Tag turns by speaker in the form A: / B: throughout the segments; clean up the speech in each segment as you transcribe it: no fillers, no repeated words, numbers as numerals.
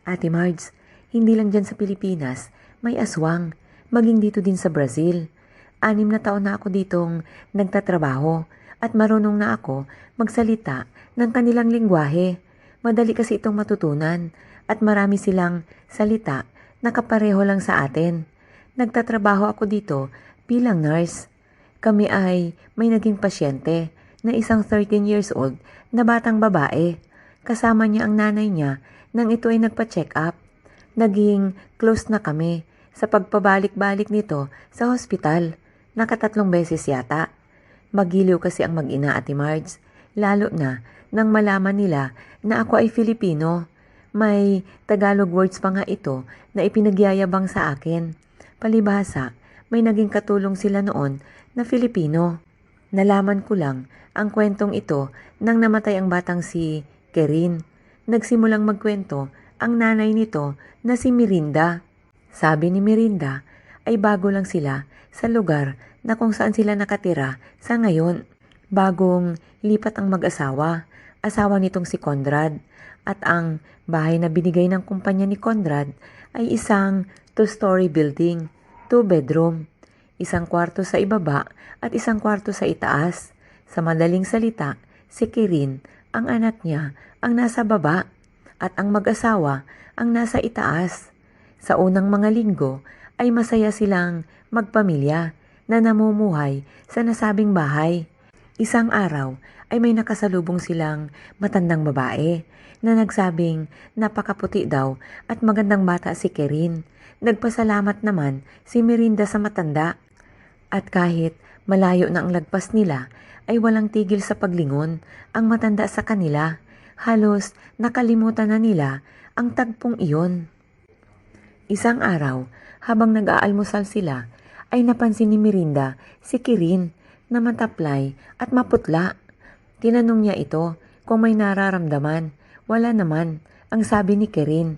A: Ate Marge, hindi lang dyan sa Pilipinas, may aswang, maging dito din sa Brazil. 6 na taon na ako ditong nagtatrabaho at marunong na ako magsalita ng kanilang lengguwahe. Madali kasi itong matutunan at marami silang salita na kapareho lang sa atin. Nagtatrabaho ako dito bilang nurse. Kami ay may naging pasyente na isang 13 years old na batang babae. Kasama niya ang nanay niya nang ito ay nagpa-check up. Naging close na kami sa pagpabalik-balik nito sa hospital. 3 beses yata. Magiliw kasi ang mag-ina, Ate Marge. Lalo na nang malaman nila na ako ay Filipino. May Tagalog words pa nga ito na ipinagyayabang sa akin. Palibhasa, may naging katulong sila noon na Filipino. Nalaman ko lang ang kwentong ito nang namatay ang batang si Kerin. Nagsimulang magkwento ang nanay nito na si Mirinda. Sabi ni Mirinda ay bago lang sila sa lugar na kung saan sila nakatira sa ngayon. Bagong lipat ang mag-asawa, asawa nitong si Conrad, at ang bahay na binigay ng kumpanya ni Conrad ay isang 2-story building, 2 bedroom, 1 kwarto sa ibaba at 1 kwarto sa itaas. Sa madaling salita, si Kirin, ang anak niya, ang nasa baba at ang mag-asawa ang nasa itaas. Sa unang mga linggo ay masaya silang magpamilya na namumuhay sa nasabing bahay. Isang araw ay may nakasalubong silang matandang babae na nagsabing napakaputi daw at magandang bata si Kerin. Nagpasalamat naman si Mirinda sa matanda at kahit malayo na ang lagpas nila ay walang tigil sa paglingon ang matanda sa kanila. Halos nakalimutan na nila ang tagpong iyon. Isang araw, habang nag-aalmusal sila, ay napansin ni Mirinda si Kirin na mataplay at maputla. Tinanong niya ito kung may nararamdaman. Wala naman, ang sabi ni Kirin.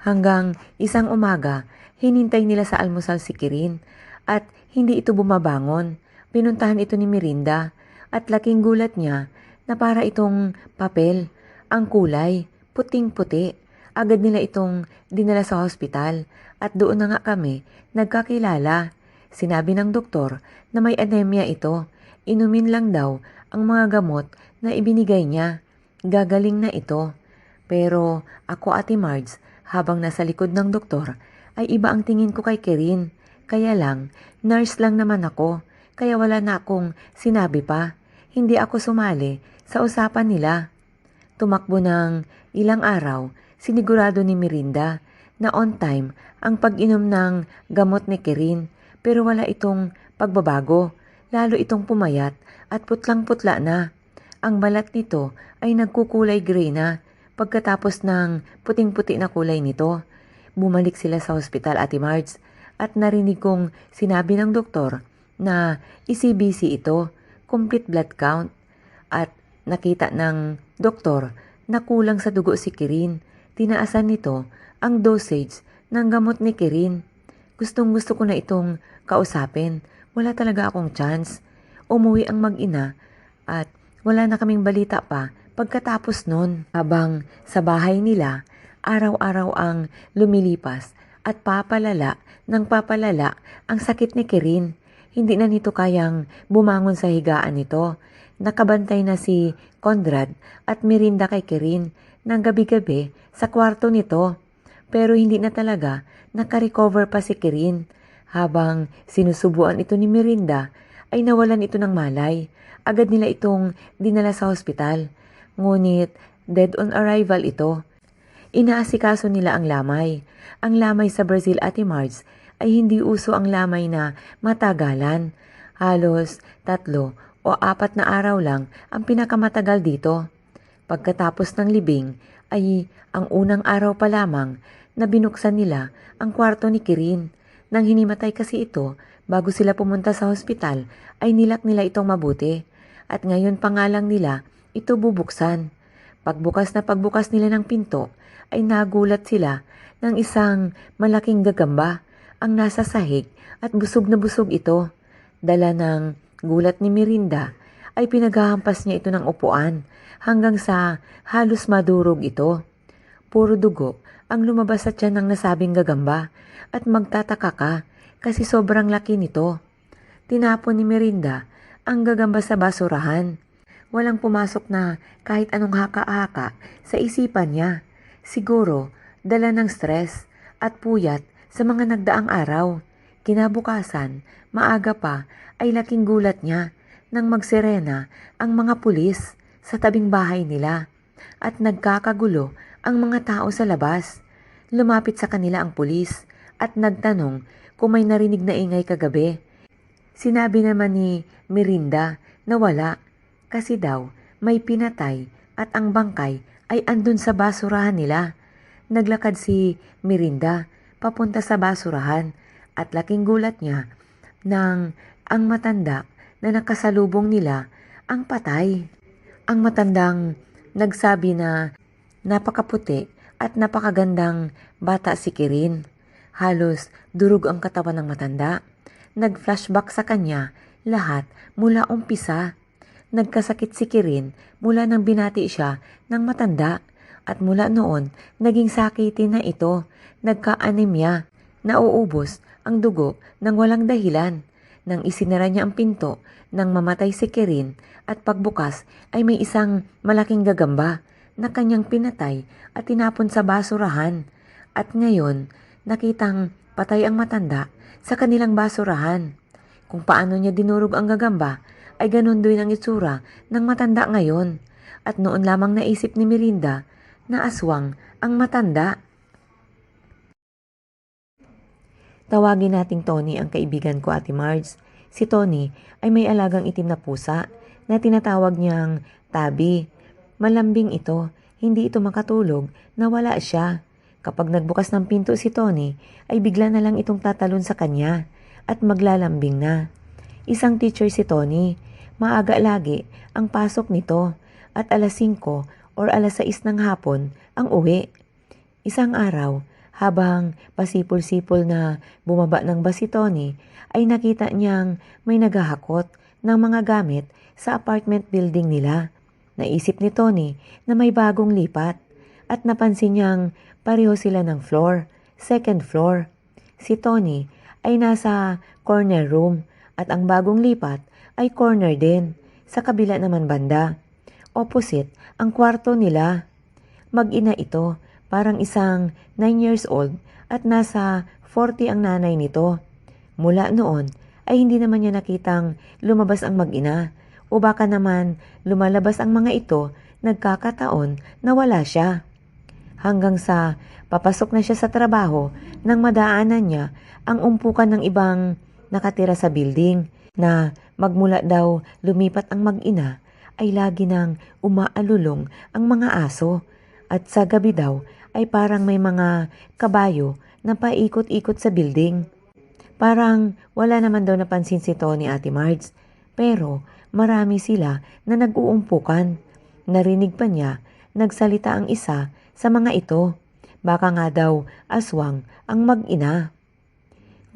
A: Hanggang isang umaga, hinintay nila sa almusal si Kirin at hindi ito bumabangon. Pinuntahan ito ni Mirinda at laking gulat niya na para itong papel. Ang kulay, puting-puti. Agad nila itong dinala sa hospital at doon na nga kami nagkakilala. Sinabi ng doktor na may anemia ito. Inumin lang daw ang mga gamot na ibinigay niya. Gagaling na ito. Pero ako, Ate Marge, habang nasa likod ng doktor, ay iba ang tingin ko kay Kerin. Kaya lang, nurse lang naman ako. Kaya wala na akong sinabi pa. Hindi ako sumali sa usapan nila. Tumakbo ng ilang araw, sinigurado ni Mirinda na on time ang pag-inom ng gamot ni Kerin. Pero wala itong pagbabago. Lalo itong pumayat at putlang-putla na. Ang balat nito ay nagkukulay gray na pagkatapos ng puting-puti na kulay nito. Bumalik sila sa hospital, Ate Marge, at narinig kong sinabi ng doktor na ECBC ito, complete blood count, at nakita ng doktor na kulang sa dugo si Kirin. Tinaasan nito ang dosage ng gamot ni Kirin. Gustong-gusto ko na itong kausapin. Wala talaga akong chance. Umuwi ang mag-ina at wala na kaming balita pa pagkatapos nun. Habang sa bahay nila, araw-araw ang lumilipas at papalala ng papalala ang sakit ni Kirin. Hindi na nito kayang bumangon sa higaan nito. Nakabantay na si Conrad at Mirinda kay Kirin ng gabi-gabi sa kwarto nito. Pero hindi na talaga nakarecover pa si Kirin. Habang sinusubuan ito ni Mirinda, ay nawalan ito ng malay. Agad nila itong dinala sa hospital. Ngunit dead on arrival ito. Inaasikaso nila ang lamay. Ang lamay sa Brazil, Ate Marge, ay hindi uso ang lamay na matagalan. Halos 3 o 4 na araw lang ang pinakamatagal dito. Pagkatapos ng libing ay ang unang araw pa lamang na binuksan nila ang kwarto ni Kirin. Nang hinimatay kasi ito bago sila pumunta sa hospital ay nilak nila itong mabuti at ngayon pa nga lang nila ito bubuksan. Pagbukas nila ng pinto ay nagulat sila ng isang malaking gagamba ang nasa sahig at busog na busog ito. Dala ng gulat ni Mirinda ay pinaghahampas niya ito ng upuan hanggang sa halos madurog ito. Puro dugo ang lumabas sa tiyan ng nasabing gagamba at magtataka ka kasi sobrang laki nito. Tinapon ni Merinda ang gagamba sa basurahan. Walang pumasok na kahit anong haka-haka sa isipan niya. Siguro dala ng stress at puyat sa mga nagdaang araw. Kinabukasan, maaga pa ay laking gulat niya nang magsirena ang mga pulis sa tabing bahay nila at nagkakagulo ang mga tao sa labas. Lumapit sa kanila ang pulis at nagtanong kung may narinig na ingay kagabi. Sinabi naman ni Merinda na wala kasi daw may pinatay at ang bangkay ay andun sa basurahan nila. Naglakad si Merinda papunta sa basurahan at laking gulat niya nang ang matanda na nakasalubong nila ang patay. Ang matandang nagsabi na napakaputi at napakagandang bata si Kirin. Halos durog ang katawan ng matanda. Nag-flashback sa kanya lahat mula umpisa. Nagkasakit si Kirin mula nang binati siya ng matanda at mula noon naging sakitin na ito. Nagka-anemia, nauubos ang dugo ng walang dahilan. Nang isinara niya ang pinto nang mamatay si Kirin at pagbukas ay may isang malaking gagamba na kanyang pinatay at tinapon sa basurahan. At ngayon, nakitang patay ang matanda sa kanilang basurahan. Kung paano niya dinurog ang gagamba, ay ganun din ang itsura ng matanda ngayon. At noon lamang naisip ni Merinda na aswang ang matanda. Tawagin nating Tony ang kaibigan ko, Ate Marge. Si Tony ay may alagang itim na pusa na tinatawag niyang Tabi. Malambing ito, hindi ito makatulog na wala siya. Kapag nagbukas ng pinto si Tony, ay bigla na lang itong tatalon sa kanya at maglalambing na. Isang teacher si Tony, maaga lagi ang pasok nito at alas 5 or alas 6 ng hapon ang uwi. Isang araw, habang pasipol-sipol na bumaba ng bus si Tony, ay nakita niyang may naghahakot ng mga gamit sa apartment building nila. Naisip ni Tony na may bagong lipat at napansin niyang pareho sila ng floor, second floor. Si Tony ay nasa corner room at ang bagong lipat ay corner din, sa kabila naman banda. Opposite ang kwarto nila. Mag-ina ito, parang isang 9 years old at nasa 40 ang nanay nito. Mula noon ay hindi naman niya nakitang lumabas ang mag-ina o baka naman lumalabas ang mga ito nagkakataon na wala siya. Hanggang sa papasok na siya sa trabaho nang madaanan niya ang umpukan ng ibang nakatira sa building na magmula daw lumipat ang mag-ina ay lagi nang umaalulong ang mga aso at sa gabi daw ay parang may mga kabayo na paikot-ikot sa building. Parang wala naman daw napansin si Tony, Ate Marge, pero marami sila na nag-uumpukan. Narinig pa niya, nagsalita ang isa sa mga ito. Baka nga daw aswang ang mag-ina.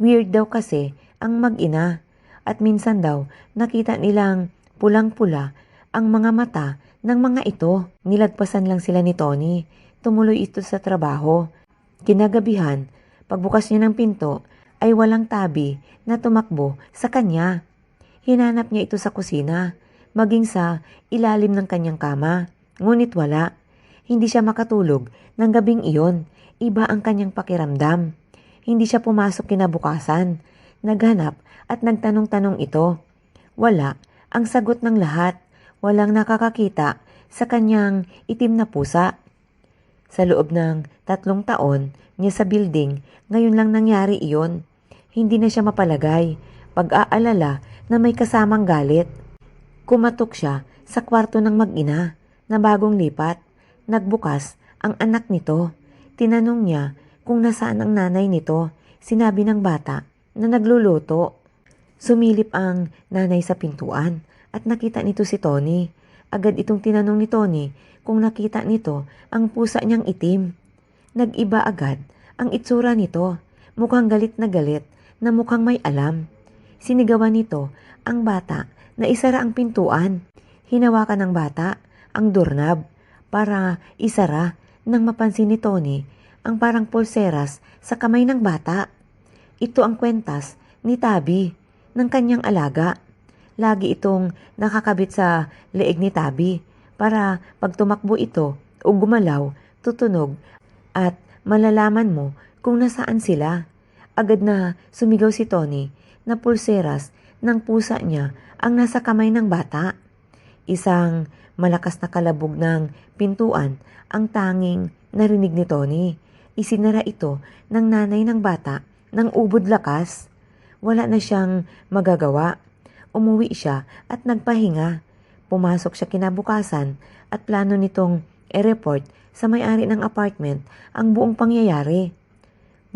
A: Weird daw kasi ang mag-ina at minsan daw nakita nilang pulang-pula ang mga mata ng mga ito. Nilagpasan lang sila ni Tony. Tumuloy ito sa trabaho. Kinagabihan, pagbukas niya ng pinto, ay walang Tabi na tumakbo sa kanya. Hinanap niya ito sa kusina, maging sa ilalim ng kanyang kama. Ngunit wala. Hindi siya makatulog ng gabing iyon. Iba ang kanyang pakiramdam. Hindi siya pumasok kinabukasan. Naghanap at nagtanong-tanong ito. Wala ang sagot ng lahat. Walang nakakakita sa kanyang itim na pusa. Sa loob ng 3 taon niya sa building, ngayon lang nangyari iyon. Hindi na siya mapalagay. Pag-aalala na may kasamang galit. Kumatok siya sa kwarto ng mag-ina na bagong lipat. Nagbukas ang anak nito. Tinanong niya kung nasaan ang nanay nito. Sinabi ng bata na nagluluto. Sumilip ang nanay sa pintuan at nakita nito si Tony. Agad itong tinanong ni Tony kung nakita nito ang pusa niyang itim. Nag-iba agad ang itsura nito. Mukhang galit na mukhang may alam. Sinigawan nito ang bata na isara ang pintuan. Hinawakan ng bata ang doorknob para isara. Nang mapansin ni Tony ang parang pulseras sa kamay ng bata. Ito ang kwentas ni Tabi ng kanyang alaga. Lagi itong nakakabit sa leeg ni Tabi para pag tumakbo ito o gumalaw, tutunog at malalaman mo kung nasaan sila. Agad na sumigaw si Tony na pulseras ng pusa niya ang nasa kamay ng bata. Isang malakas na kalabog ng pintuan ang tanging narinig ni Tony. Isinara ito ng nanay ng bata ng ubod lakas. Wala na siyang magagawa. Umuwi siya at nagpahinga. Pumasok siya kinabukasan at plano nitong i-report sa may-ari ng apartment ang buong pangyayari.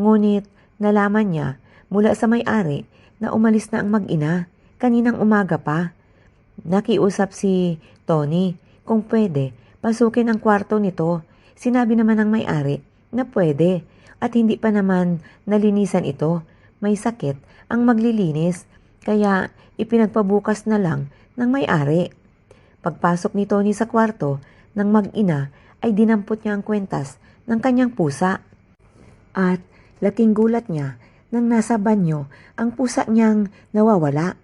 A: Ngunit nalaman niya mula sa may-ari na umalis na ang mag-ina kaninang umaga pa. Nakiusap si Tony kung pwede pasukin ang kwarto nito. Sinabi naman ng may-ari na pwede at hindi pa naman nalinisan ito. May sakit ang maglilinis kaya ipinagpabukas na lang ng may-ari. Pagpasok ni Tony sa kwarto ng mag-ina ay dinampot niya ang kwentas ng kanyang pusa. At laking gulat niya nang nasa banyo ang pusa niyang nawawala.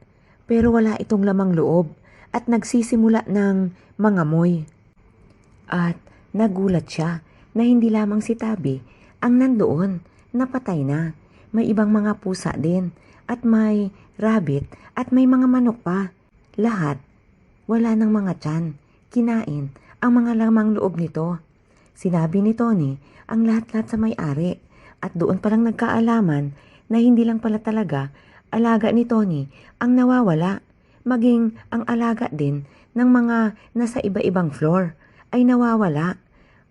A: Pero wala itong lamang loob at nagsisimula ng mangamoy. At nagulat siya na hindi lamang si Tabi ang nandoon, napatay na. May ibang mga pusa din at may rabbit at may mga manok pa. Lahat, wala ng mga tiyan. Kinain ang mga lamang loob nito. Sinabi ni Tony ang lahat-lahat sa may-ari at doon palang nagkaalaman na hindi lang pala talaga alaga ni Tony ang nawawala. Maging ang alaga din ng mga nasa iba-ibang floor ay nawawala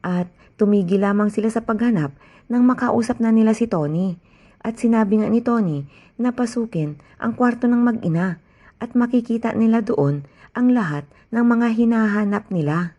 A: at tumigil lamang sila sa paghanap nang makausap na nila si Tony. At sinabi nga ni Tony na pasukin ang kwarto ng mag-ina at makikita nila doon ang lahat ng mga hinahanap nila.